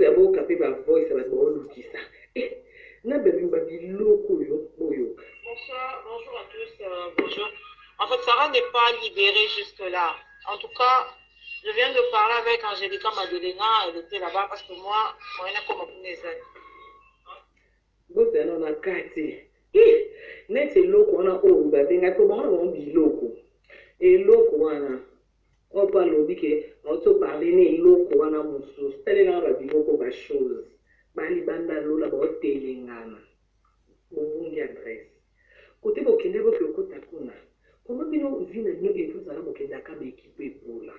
ya boka pe ba voice ba bolukisa. Na bebimba biloko yo boyo. Bonjour à tous. Bonjour. En fait, Sarah n'est pas libérée jusque-là. En tout cas, je viens de parler avec Angelica Madelena. Elle était là-bas parce que moi, on est comme un Boza na kati. Net eloko wana oyo babenga to bana ba biloko. Eloko wana on parle bike on to parler ne eloko wana mususu. Tele na ba biloko ba chose. Bali banda lola ba hotelingana. Bongi adresse. Côté bokende boke kota kuna. Comment bino vina no etu zala bokenda ka be équipe pour la.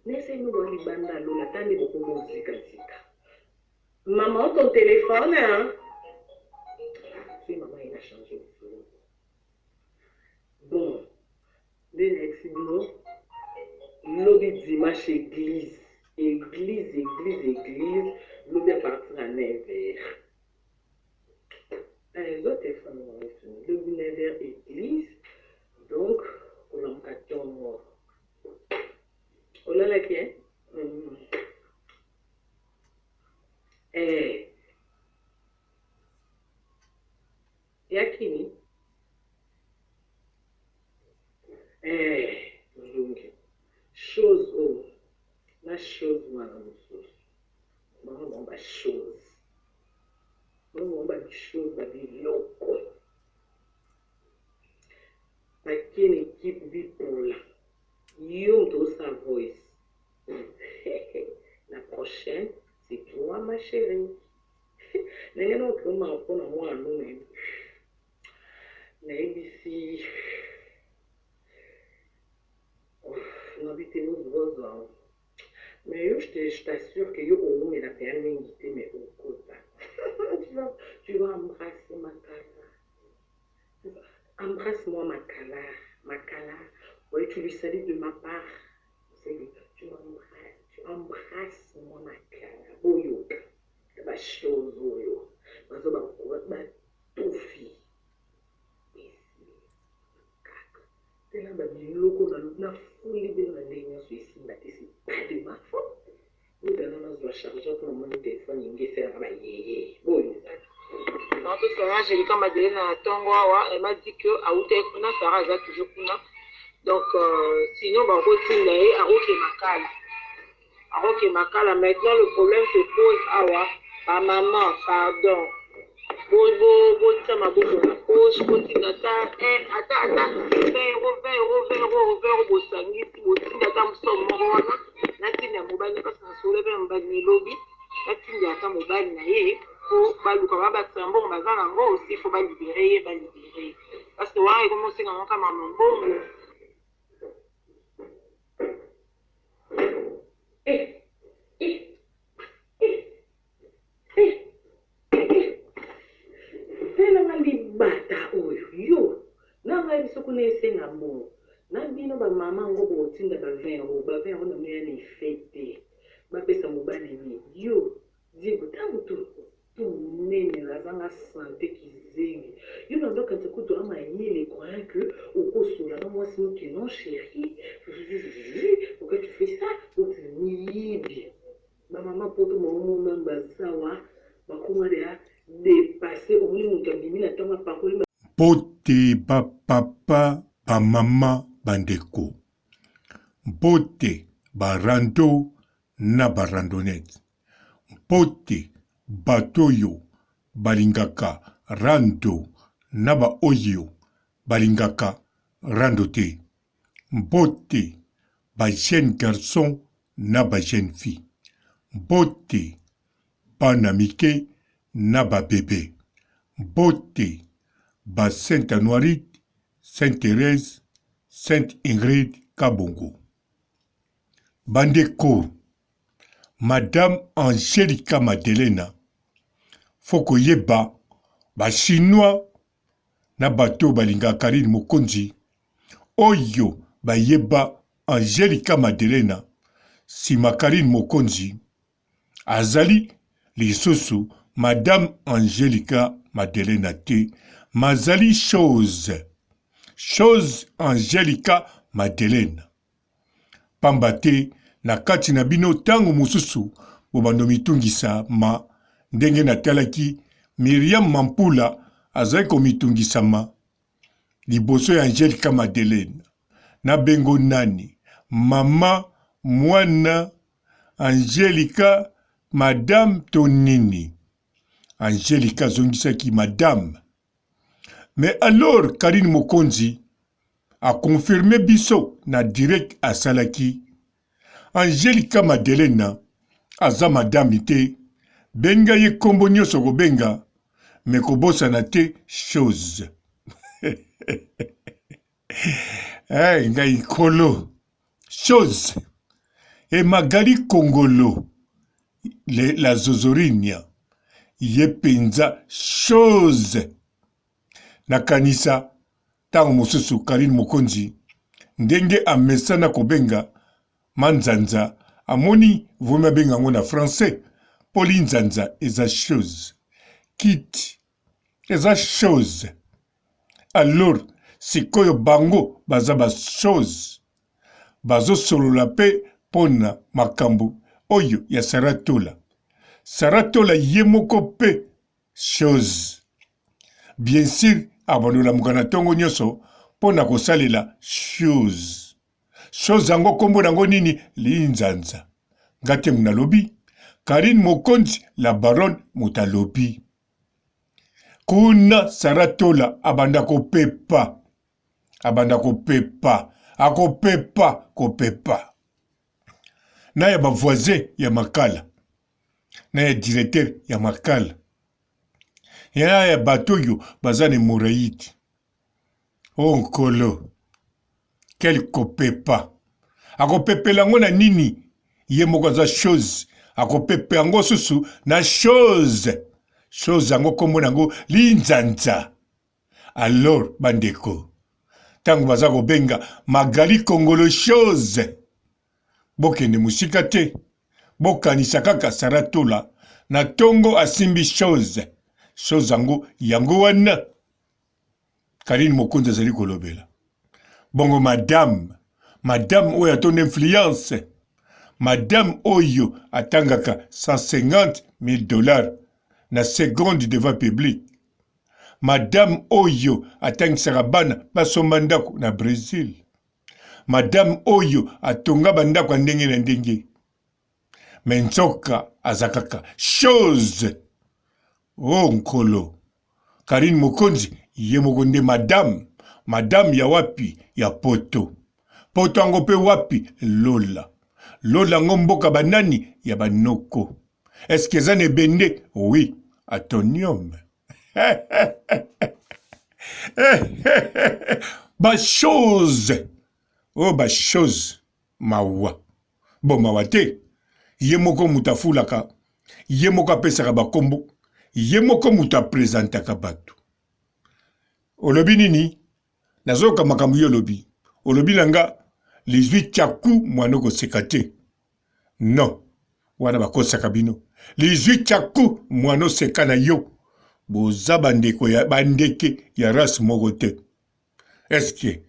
Nese no bali banda lola tande boko muzika zika. Maman, ton téléphone, hein? Oui, maman, il a changé de flot. Bon, les next, lobby dimanche église. Église, lobby à partir à 9h. Les autres téléphones vont rester. Lobby 9h église. Donc, on a un carton noir. On a la qui est? Yakini zungi chose oh la chose wana mususu bango ba chose bango ba chose ba biloko bakini équipe bipola yo to sa voice la prochaine c'est toi ma chérie nengeno kuma kuna mwana mume na ABC n'habitez-vous besoin. Mais je t'assure que yo au moins il a permis d'inviter mais au côté. Tu vas embrasser ma cala. Embrasse-moi ma cala. Oui, tu lui salues de ma part. Tu embrasses-moi ma cala. Boyo. Ba chose boyo. Bazo ba ba tofi. Tela ba biloko na fuli bien na ndenge Suisse c'est pas de ma faute. Nous allons nous recharger pour mon téléphone ingi faire ba yeye. Boyo. Non, tout ça, Angelica Madelena Tongwawa, elle m'a dit que Aouté Kuna, Sarah est toujours Kuna. Donc, sinon, bah, continuer à Roque Makala. Maintenant, le problème se pose à Awa. Par maman, pardon. Ça m'a beaucoup de poche, continue à 20 euros, Bosangi, Bosinda, Tam Somorona, Natina Mobile, parce qu'on se lève un bagni lobby, Natina Mobile, Naye, pour Baluka, Batsambo, Bazango aussi, il faut libérer. Parce que, ouais, comment c'est dans mon maman, bon. Tela libata oyo yo nanga bisoko nesenga mo na bino ba mama ngo botinda ba 20 euros na moya ni fete ba pesa mobali ni yo digo tangu tu nene razanga santé kizengi yo na ndoka tekuto ama yele croyant que okosola na moi sinon que non chérie pourquoi tu fais ça donc ni bien ba mama poto mo namba sawa ba kumare dépasser au moins Bote ba papa ba mama bandeko. Bote ba rando na ba randonnette. Bote batoyo balingaka rando na ba oyo balingaka rando te. Bote ba jeune garçon na ba jeune fille. Bote bana mike na ba bébé. Bote ba Sainte Anoirite, Sainte Thérèse, Sainte Ingrid Kabongo. Bandeko, Madame Angelica Madelena, foko yeba, ba chinois na bato balinga Karine Mokonzi, oyo ba yeba Angelica Madelena, sima Karine Mokonzi, azali lisusu Madame Angelica Madelena te, mazali chose Angelica Madelena. Pambate na kati na bino tango mosusu bobando mitungisa ma ndenge natalaki Miriam Mampula azali komitungisama liboso ya Angelica Madeleine na bengo nani mama mwana Angelica madame tonini. Angelica zongisaki madame. Mais alors Karine Mokonzi a confirmé biso na direct à Salaki. Angelica Madeleine aza madame te, benga ye kombo nyonso kobenga, me kobosana te chose. Ngai kolo chose. E Magali Kongolo la zozorinia ye penza chose. Nakanisa tango mosusu Karine Mokonzi ndenge amesana kobenga manzanza amoni voma benga ngo na français poli nzanza eza chose kit eza chose. Alors sikoyo bango baza ba chose bazo solola pe pona makambo oyo ya Saratola ye moko pe chose. Bien sûr abanola mukana tongo nyonso pona kosalela chose ango kombo nango nini linzanza ngate munalobi Karine Mokonzi la baronne mutalobi kuna Saratola abanda kopepa kopepa na ya bavoisin ya makala na ya directeur ya makala ya bato yo bazane moraïti. Oh nkolo quel kopepa akopepe lango na nini ye moko za chose akopepe yango susu na chose yango kombo nango linzanza. Alors bandeko tango baza kobenga Magali Kongolo chose bokende musika te bokanisa kaka Saratola na tongo asimbi chose yango wana Karine Mokonzi azali kolobela. Bongo madame oyo atonde influence, madame oyo atangaka $150,000 na seconde devant public, madame oyo atangisaka bana basomba ndako na Brésil, madame oyo atonga bandako ndenge na ndenge, menzoka azakaka chose. Oh nkolo Karine Mokonzi ye moko nde madame ya wapi ya poto ango pe wapi lola ngo mboka banani ya banoko. Est-ce que ça ne bende? Oui, atonium. Ba chose mawa bon mawa te ye moko mutafulaka ye moko apesaka bakombo ye moko mutu apresentaka bato. Olobi nini? Nazoka makambo yo lobi. Olobi nanga 18 chaku mwana koseka te. Non. Wana bakosaka bino. 18 chaku mwana seka na yo. Boza bandeko ya bandeke ya race moko te. Eske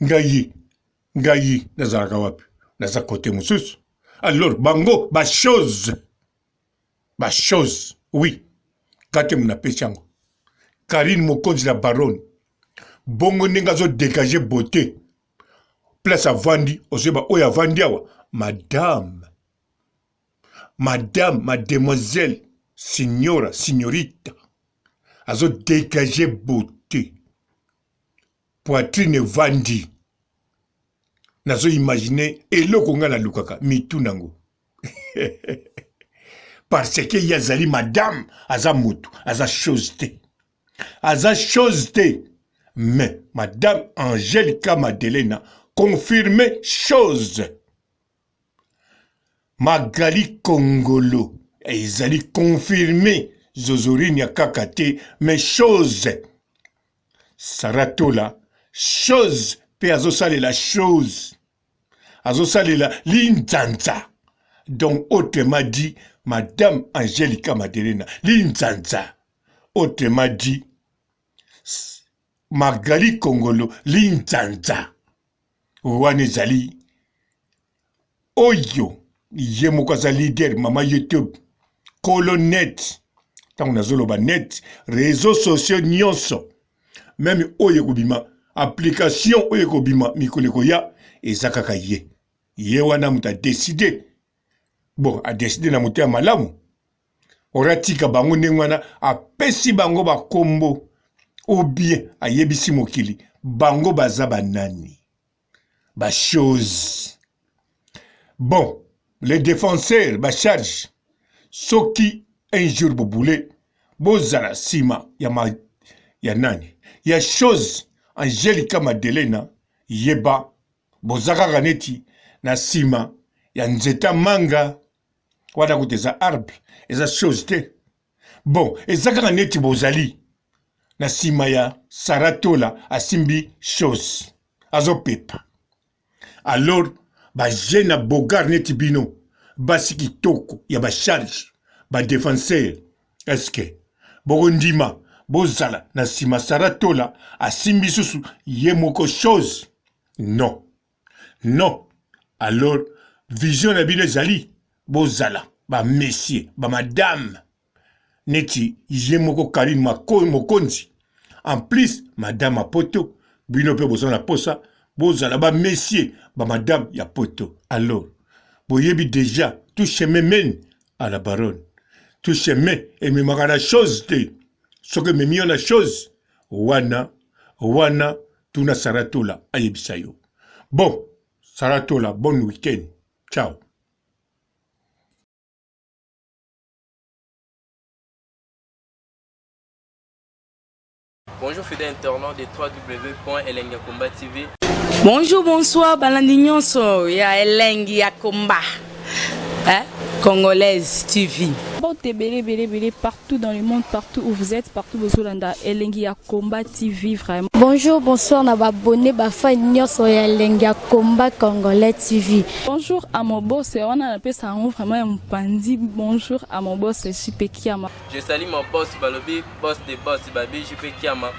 ngai nazalaka wapi? Naza kote mususu. Alors bango ba chose. Oui. Kate muna pechango. Karine Mokonzi la baronne. Bongo nenga zo dégager beauté. Place à Vandi, oseba oya Vandi awa. Madame, mademoiselle, signora, signorita. Azo dégager beauté. Poitrine Vandi. Nazo imaginer eloko nga na lukaka mitu nango. Parce que yazali madame aza mutu, aza chose te. Mais madame Angelica Madeleine confirmé chose. Magali Kongolo ezali confirmé zozorine ya kakate mais chose. Saratola chose pe azosalela chose. Azosalela linzanza. Donc autrement dit madame Angelica Madeleine linzanza. Autrement dit Magali Kongolo linzanza. Wane zali oyo ye moko aza leader mama YouTube kolo net ntango nazoloba net réseaux sociaux nyonso même oyo ekobima application oyo ekobima mikolo ekoya eza kaka ye wana moto adeside bon adeside na moto ya malamu oratika bango ndenge wana apesi bango bakombo ou bien ayebisi mokili bango baza banani bachose. Bon, les défenseurs bacharge soki un jour bobule bozala sima ya nani ya chose Angelica Madelena yeba bozaka kaneti na sima ya nzeta manga wana kuteza arbre eza chose te. Bon, ezaka kaneti bozali na sima ya Saratola asimbi chose azo pepa. Alors ba jeune bogar neti bino basi kitoko ya ba charge ba défenseur est-ce que bogondima bozala na sima Saratola asimbi susu ye moko chose non alors vision na bino ezali bozala ba messieurs ba madame neti ye moko Karine Mokonzi en plus madame Apoto bino pe bozala na posa bozala ba messieurs ba madame ya poto. Alors boyebi déjà tout chemin mène à la baronne, tout chemin et me la chose te ce que me mis la chose wana tuna Saratola ayebisa yo. Bon Saratola, bon week-end, ciao. Bonjour fidèles internautes de www.elengiakomba TV. Bonjour, bonsoir, balandi nyonso ya Elengi ya Komba, Congolaise TV. Bon, belé partout dans le monde, partout où vous êtes, partout où vous êtes, Elengi ya Komba TV vraiment. Bonjour, bonsoir, na abonné bafa nyonso ya Elengi ya Komba Congolais TV. Bonjour à mon boss, on a appelé ça vraiment un pandi. Bonjour à mon boss, JP Kiama. Je salue mon boss Balobi, boss des boss Babi, JP Kiama.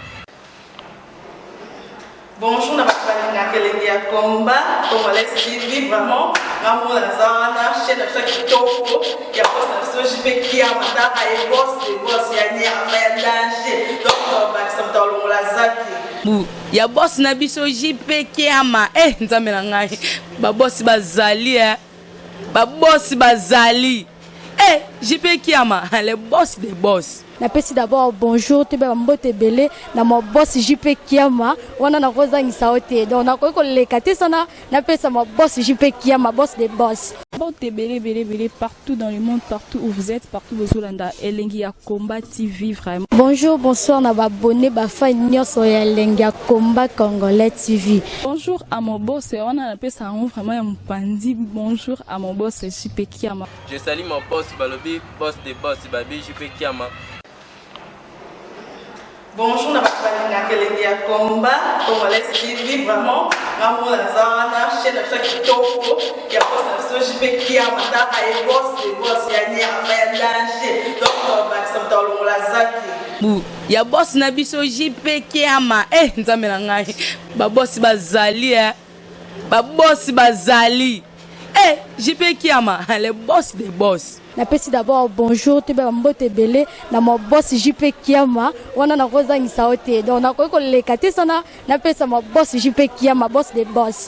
Bonjour, na Elengi ya Komba Congolais TV vraiment. Ngamo na zana chaîne de kitoko ya boss na JP Kiama ta ay boss des boss ya nyama ya danger. Donc ba samta longola zaki. Ya boss na biso JP Kiama nzambe na ngai ba boss bazali ba boss bazali JP Kiama le boss des boss. Napesi d'abord bonjour te ba mbote belé na mo boss JP Kiama wana na kozangisa ote donc na ko lekate sana napesa mo boss JP Kiama boss des boss. Bon, belé partout dans le monde, partout où vous êtes, partout où vous êtes, Elengi ya Komba TV vraiment. Bonjour, bonsoir, na abonné bafa nyonso ya Elengi ya Komba Congolais TV. Bonjour à mon boss, on a appelé ça vraiment un pandi. Bonjour à mon boss JP Kiama. Je salue mon boss Balobi, boss des boss Babi, JP Kiama. Bonjour, na Elengi ya Komba Congolais TV vraiment. Ngamo na zana chaîne de kitoko ya boss na JP Kiama ta ay boss des boss ya nyama ya danger. Donc ba samta longola zaki. Ya boss na biso JP Kiama nzambe na ngai ba boss bazali ba boss bazali JP Kiama le boss des boss. Napesi d'abord bonjour te ba mbote belé na mo boss JP Kiama wana na kozangisa ote donc na ko lekate sana napesa mo boss JP Kiama boss des boss.